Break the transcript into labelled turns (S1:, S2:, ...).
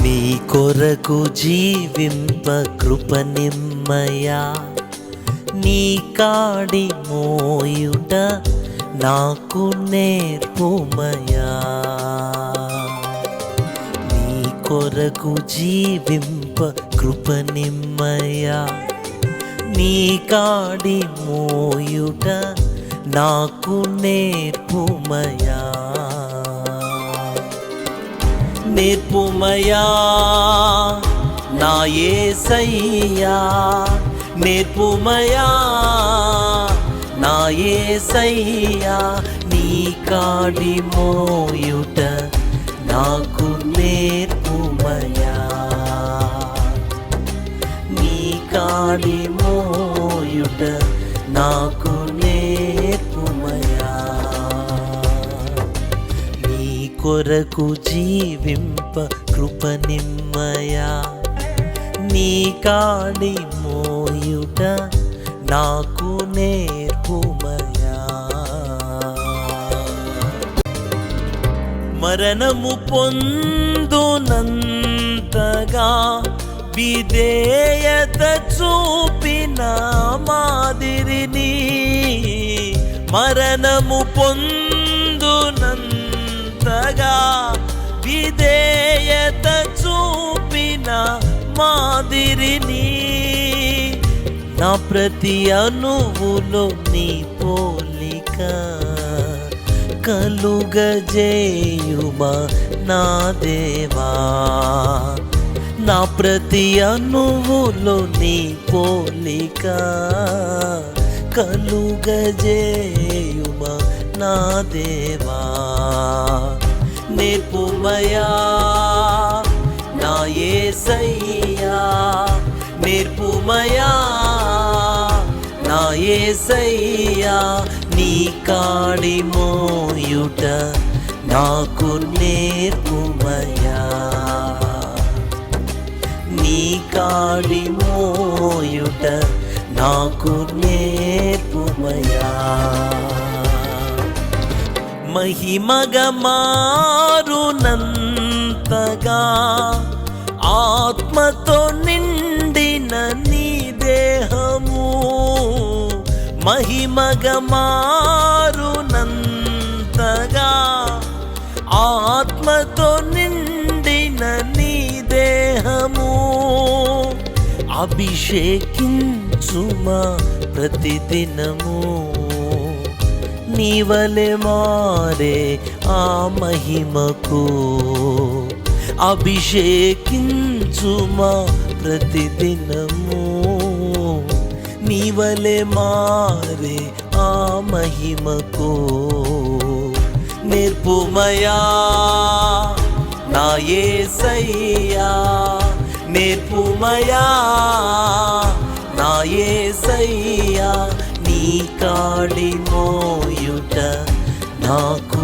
S1: నీ కొరకు జీవింప కృప నిమ్మయా, నీ కాడి మోయుట నాకు నేర్పుమయా. నీ కొరకు జీవింప కృప నిమ్మయా, నీ కాడి మోయుట నాకు నేర్పుమయా. నేర్పుమయా నా యేసయ్యా, నేర్పుమయా నా యేసయ్యా, నీ కాడి మోయుట నాకు నేర్పుమయా. నీ కాడి మోయుట నాకు నేర్పుమయా. నీ కొరకు జీవింప కృప నిమ్మయా, నీ కాడి మోయుట నాకు నేర్పుమయా. మరణము పొందునంతగా విధేయత చూపిన మాదిరిని, మరణము పొందునంతగా విధేయత చూపిన మాదిరిని, నా ప్రతి అణువులో నీ పోలిక కలుగజేయుమా నా దేవా. నా ప్రతి అణువులో నీ పోలిక కలుగజేయుమా నా దేవా. నేర్పుమయా నా యేసయ్యా, నేర్పుమయా నా యేసయ్యా, నీ కాడి మోయుట నాకు నేర్పుమయా. నీ కాడి మోయుట నాకు నేర్పుమయా. మహిమగా మారునంతగా ఆత్మతో నిండిన నీ దేహము, మహిమగా మారునంతగా ఆత్మతో నిండిన నీ దేహము, అభిషేకించుమా ప్రతిదినము. నీవలె మారే ఆ మహిమకు అభిషేకించుమా ప్రతిదినము. నీవలె మారే ఆ మహిమకు. నేర్పుమయా నా యేసయ్యా, నేర్పుమయా నా యేసయ్యా, నీ కాడి మోయుట నాకు